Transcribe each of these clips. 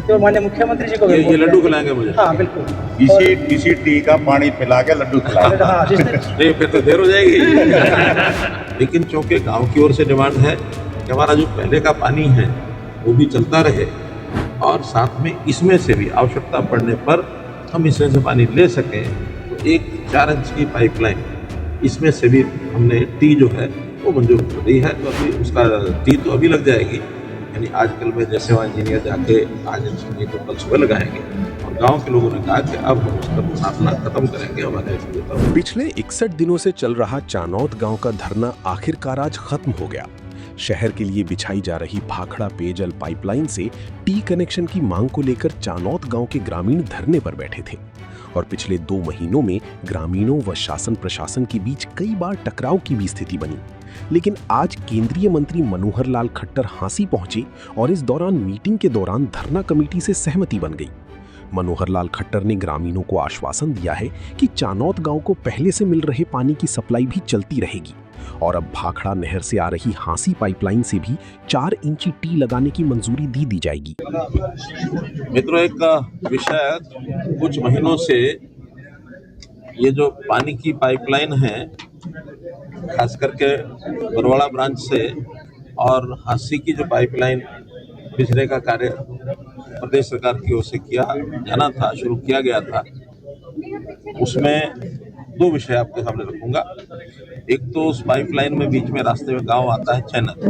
तो माननीय मुख्यमंत्री जी को भी ये लड्डू खिलाएंगे मुझे? हाँ बिल्कुल। किसी टी का पानी पिला के लड्डू खिलाएंगे। हाँ नहीं, फिर तो देर हो जाएगी। लेकिन चूंकि गांव की ओर से डिमांड है कि हमारा जो पहले का पानी है वो भी चलता रहे और साथ में इसमें से भी आवश्यकता पड़ने पर हम इसमें से पानी ले सकें, तो एक 4 इंच की पाइपलाइन इसमें से भी हमने टी जो है वो मंजूर कर दी है। तो अभी उसका टी तो अभी लग जाएगी, यानी आजकल में जैसे वहाँ इंजीनियर जाके आज नहीं तो कल सुबह लगाएंगे। और गांव के लोगों ने कहा कि अब हम उसका मुनाफना खत्म करेंगे हमारे इसमें। पिछले 61 दिनों से चल रहा चानौत गांव का धरना आखिरकार आज खत्म हो गया। शहर के लिए बिछाई जा रही भाखड़ा पेयजल पाइपलाइन से टी कनेक्शन की मांग को लेकर चानौत गांव के ग्रामीण धरने पर बैठे थे और पिछले 2 महीनों में ग्रामीणों व शासन प्रशासन के बीच कई बार टकराव की भी स्थिति बनी। लेकिन आज केंद्रीय मंत्री मनोहर लाल खट्टर हांसी पहुंचे और इस दौरान मीटिंग के दौरान धरना कमेटी से सहमति बन गई। मनोहर लाल खट्टर ने ग्रामीणों को आश्वासन दिया है कि चानौत गांव को पहले से मिल रहे पानी की सप्लाई भी चलती रहेगी और अब भाखड़ा नहर से आ रही हांसी पाइपलाइन से भी 4 इंची टी लगाने की मंजूरी दी जाएगी। मित्रों, एक विषय कुछ महीनों से ये जो पानी की पाइपलाइन है, खास करके बरवाड़ा ब्रांच से और हांसी की जो पाइपलाइन बिजली का कार्य प्रदेश सरकार की ओर से किया जाना था, शुरू किया गया था, उसमें 2 विषय आपके सामने रखूंगा। एक तो उस पाइपलाइन में बीच में रास्ते में गांव आता है चैनत,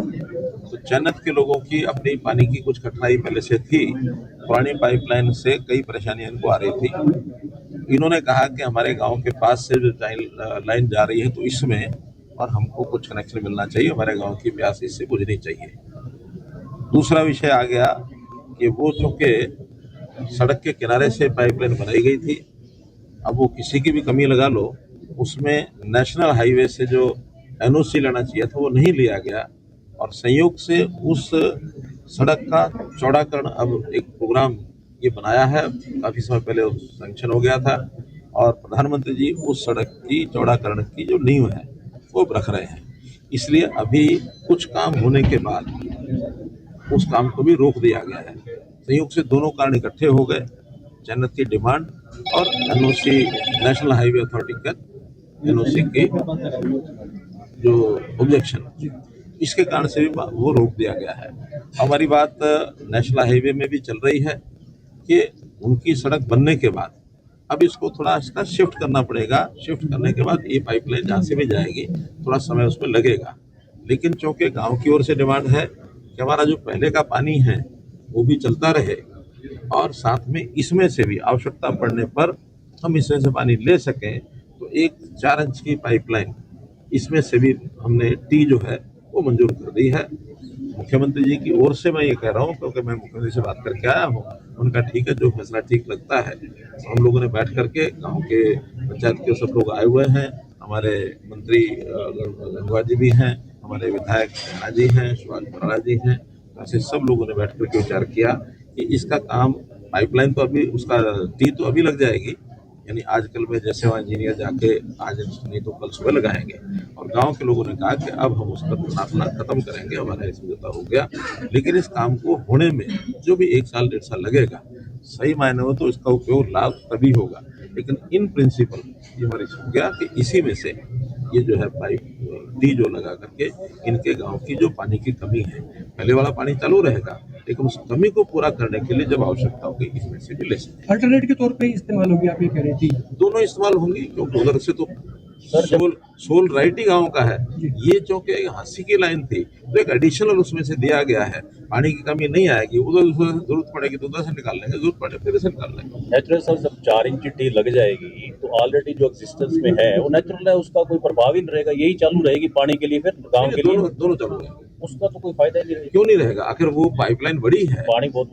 तो चैनत के लोगों की अपनी पानी की कुछ कठिनाई पहले से थी। पुरानी पाइपलाइन से कई परेशानियां इनको आ रही थी। इन्होंने कहा कि हमारे गांव के पास से जो लाइन जा रही है तो इसमें और हमको कुछ कनेक्शन मिलना चाहिए, हमारे गांव की प्यास इससे बुझनी चाहिए। दूसरा विषय आ गया कि वो चूंकि सड़क के किनारे से पाइपलाइन बनाई गई थी, अब वो किसी की भी कमी लगा लो, उसमें नेशनल हाईवे से जो एनओसी लेना चाहिए था वो नहीं लिया गया और संयोग से उस सड़क का चौड़ाकरण अब एक प्रोग्राम ये बनाया है, काफी समय पहले सैंक्शन हो गया था और प्रधानमंत्री जी उस सड़क की चौड़ाकरण की जो नींव है वो रख रहे हैं। इसलिए अभी कुछ काम होने के बाद उस काम को भी रोक दिया गया है। संयोग से दोनों कारण इकट्ठे हो गए, जन्नत की डिमांड और एनओसी, नेशनल हाईवे अथॉरिटी का एनओसी की जो ऑब्जेक्शन, इसके कारण से भी वो रोक दिया गया है। हमारी बात नेशनल हाईवे में भी चल रही है कि उनकी सड़क बनने के बाद अब इसको थोड़ा इसका शिफ्ट करना पड़ेगा। शिफ्ट करने के बाद ये पाइपलाइन जहाँ से भी जाएगी थोड़ा समय उसमें लगेगा, लेकिन चूंकि गांव की ओर से डिमांड है कि हमारा जो पहले का पानी है वो भी चलता रहे और साथ में इसमें से भी आवश्यकता पड़ने पर हम इसमें से पानी ले सकें, तो एक 4 इंच की पाइपलाइन इसमें से भी हमने टी जो है वो मंजूर कर दी है। मुख्यमंत्री जी की ओर से मैं ये कह रहा हूँ क्योंकि मैं मुख्यमंत्री से बात करके आया हूँ, उनका ठीक है, जो फैसला ठीक लगता है। हम लोगों ने बैठ करके गाँव के पंचायत के सब लोग आए हुए हैं, हमारे मंत्री गंगवा जी भी हैं, हमारे विधायक सिन्हा जी हैं, सुभाष बराड़ा जी हैं, ऐसे सब लोगों ने बैठ करके विचार किया कि इसका काम पाइपलाइन तो अभी उसका टी तो अभी लग जाएगी, यानी आजकल में जैसे वहाँ इंजीनियर जाके आज नहीं तो कल सुबह लगाएंगे और गांव के लोगों ने कहा कि अब हम उसका मुनाफना खत्म करेंगे, हमारा समझौता हो गया। लेकिन इस काम को होने में जो भी 1 साल 1.5 साल लगेगा, सही मायने में तो इसका उपयोग लाभ तभी होगा, लेकिन इन प्रिंसिपल ये हमारी हो गया कि इसी में से ये जो है पाइप टी जो लगा करके इनके गांव की जो पानी की कमी है, पहले वाला पानी चालू रहेगा लेकिन उस कमी को पूरा करने के लिए जब आवश्यकता होगी इसमें से भी ले सकते। अल्टरनेट के तौर पे इस्तेमाल होगी, आप ये कह रही थी? दोनों इस्तेमाल होंगी क्योंकि उधर से तो सोल राइट ही गाँव का है, ये चूंकि हांसी की लाइन थी तो एक एडिशनल उसमें से दिया गया है, पानी की कमी नहीं आएगी। उधर जरूरत पड़ेगी तो उधर से निकाल लेंगे, जरूरत पड़े फिर से निकाल लेंगे। नेचुरल सर, जब 4 इंच टी लग जाएगी तो ऑलरेडी जो एग्जिस्टेंस में है वो नेचुरल है, उसका कोई प्रभाव ही नहीं रहेगा, यही चालू रहेगी पानी के लिए, फिर गांव के लिए दोनों चालू रहेंगे। उसका तो कोई फायदा ही नहीं रहेगा। क्यों नहीं रहेगा? आखिर वो पाइपलाइन बड़ी है, पानी बहुत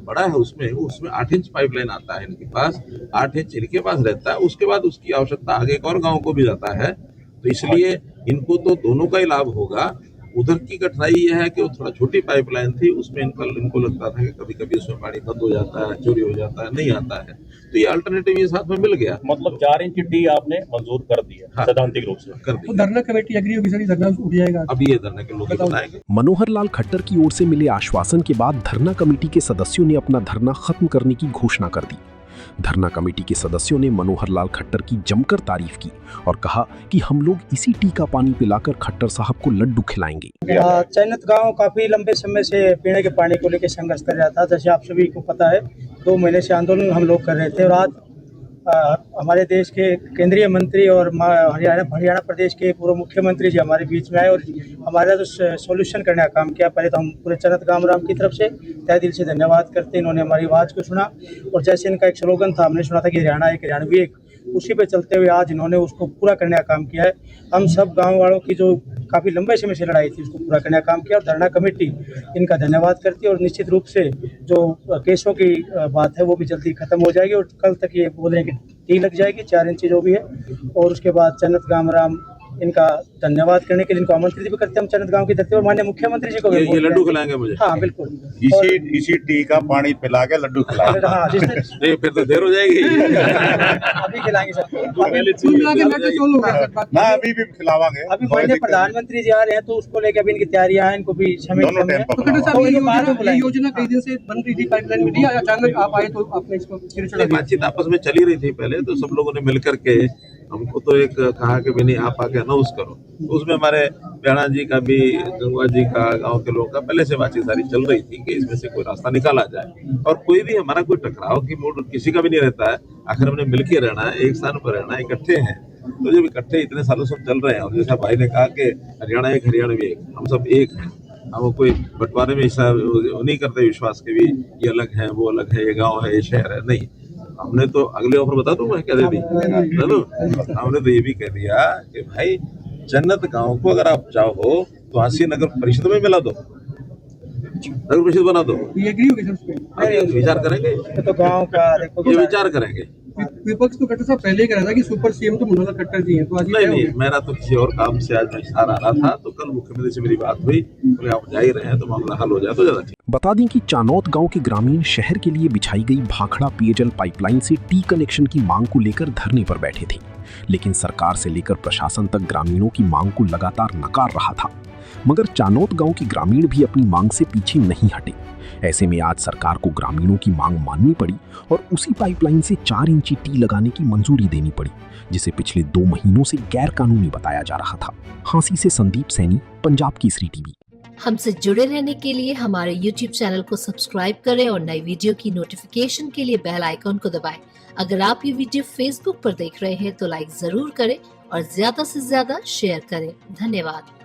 बड़ा है उसमें 8 इंच पाइपलाइन आता है इनके पास, 8 इंच इनके पास रहता है, उसके बाद उसकी आवश्यकता आगे एक और गाँव को भी जाता है, तो इसलिए इनको तो दोनों का ही लाभ होगा। उधर की कठिनाई यह है कि वो थोड़ा छोटी पाइपलाइन थी, उसमें इनको लगता था कि कभी कभी उसमें पानी बंद हो जाता है, चोरी हो जाता है, नहीं आता है, तो ये अल्टरनेटिव ये साथ में मिल गया, मतलब 4 इंच टी आपने मंजूर कर दिया हाँ। सैद्धांतिक रूप से कर तो दिया। धरना कमेटी एग्री होगी सर, ये धरना उठ जाएगा। अब ये धरने के लोग बताएंगे। मनोहर लाल खट्टर की ओर से मिले आश्वासन के बाद धरना कमेटी के सदस्यों ने अपना धरना खत्म करने की घोषणा कर दी। धरना कमेटी के सदस्यों ने मनोहर लाल खट्टर की जमकर तारीफ की और कहा कि हम लोग इसी टी का पानी पिलाकर खट्टर साहब को लड्डू खिलाएंगे। चैनत गांव काफी लंबे समय से पीने के पानी को लेकर संघर्ष कर रहा था। जैसे आप सभी को पता है, 2 महीने से आंदोलन हम लोग कर रहे थे और आज हमारे देश के केंद्रीय मंत्री और हरियाणा प्रदेश के पूर्व मुख्यमंत्री जी हमारे बीच में आए और हमारा जो सॉल्यूशन करने का काम किया। पहले तो हम पूरे चनत गामराम की तरफ से तहे दिल से धन्यवाद करते हैं। इन्होंने हमारी आवाज़ को सुना और जैसे इनका एक स्लोगन था, हमने सुना था कि हरियाणा एक, हरियाणवी एक, उसी पे चलते हुए आज इन्होंने उसको पूरा करने का काम किया है। हम सब गाँव वालों की जो काफ़ी लंबे समय से लड़ाई थी, उसको पूरा करने का काम किया और धरना कमेटी इनका धन्यवाद करती है। और निश्चित रूप से जो केसों की बात है वो भी जल्दी खत्म हो जाएगी और कल तक ये बोल रहे हैं कि टी लग जाएगी 4 इंच जो भी है। और उसके बाद चन्नत गामराम इनका धन्यवाद करने के लिए इनको आमंत्रित भी करते हैं हम चन्नत गांव की धरती और माननीय मुख्यमंत्री जी को भी ये लड्डू खिलाएंगे मुझे। हाँ बिल्कुल, इसी टी का पानी पिला के लड्डू खिलाएंगे। हाँ जिसने नहीं फिर तो देर हो जाएगी। अभी खिलाएंगे सर, ना अभी भी खिलावांगे। अभी माननीय प्रधानमंत्री जी आ रहे हैं तो उसको लेकर अभी इनकी तैयारियां हैं, इनको भी समय दोनों कम है। टाइम पर तो खिलावांगे। ये बाद में बुलाएंगे। योजना कई दिन से बन रही थी, पाइपलाइन मिली, अचानक आप आए तो आपने इसको सिरे चढ़ा नहीं, दिया। बातचीत आपस में चली रही थी पहले, तो सब लोगों ने मिलकर के हमको तो एक कहा कि नहीं आप आके अनाउंस करो। तो उसमें हमारे प्याणा जी का भी, गंगवा जी का, गांव के लोगों का पहले से बातचीत सारी चल रही थी कि इसमें से कोई रास्ता निकाला जाए। और कोई भी हमारा कोई टकराव की मूड किसी का भी नहीं रहता है। आखिर हमने मिलकर रहना है, एक स्थान पर रहना है, इकट्ठे हैं। तो जब इकट्ठे इतने सालों से चल रहे हैं और जैसा भाई ने कहा कि हरियाणा एक, हरियाणवी एक, हम सब एक हैं। हम कोई बंटवारे में ऐसा नहीं करते विश्वास के भी ये अलग है, वो अलग है, ये गाँव है, ये शहर है, नहीं। हमने तो अगले ऑफर बता दूं मैं क्या दे दी, हमने तो ये भी कह दिया कि भाई जन्नत गांव को अगर आप चाहो तो आसी नगर परिषद में मिला दो, नगर परिषद बना दो। ये एग्री हो गए सर उस पे? अब विचार करेंगे, तो गाँव का देखो, ये विचार करेंगे। विपक्ष तो खट्टर साहब पहले ही कह रहा था कि सुपर सीएम तो मनोहर खट्टर जी हैं, तो आज ये नहीं क्या हो नहीं, गया? मेरा तो किसी और काम से आज मैं शहर आ रहा था, तो कल मुख्यमंत्री से मेरी बात हुई, बोले आप जा ही रहे हैं तो मामला हल हो जाए तो ज्यादा ठीक। बता दें कि चानौत गांव के ग्रामीण शहर के लिए बिछाई गई भाखड़ा पेयजल पाइपलाइन से टी कनेक्शन की मांग को लेकर धरने पर बैठे थे, लेकिन सरकार से लेकर प्रशासन तक ग्रामीणों की मांग को लगातार नकार रहा था। मगर चानौत गांव के ग्रामीण भी अपनी मांग से पीछे नहीं हटे। ऐसे में आज सरकार को ग्रामीणों की मांग माननी पड़ी और उसी पाइपलाइन से 4 इंची टी लगाने की मंजूरी देनी पड़ी, जिसे पिछले 2 महीनों से गैर कानूनी बताया जा रहा था। हांसी से संदीप सैनी, पंजाब केसरी टीवी। हमसे जुड़े रहने के लिए हमारे YouTube चैनल को सब्सक्राइब करें और नई वीडियो की नोटिफिकेशन के लिए बेल आइकॉन को दबाएं। अगर आप ये वीडियो Facebook पर देख रहे हैं तो लाइक जरूर करें और ज्यादा से ज्यादा शेयर करें। धन्यवाद।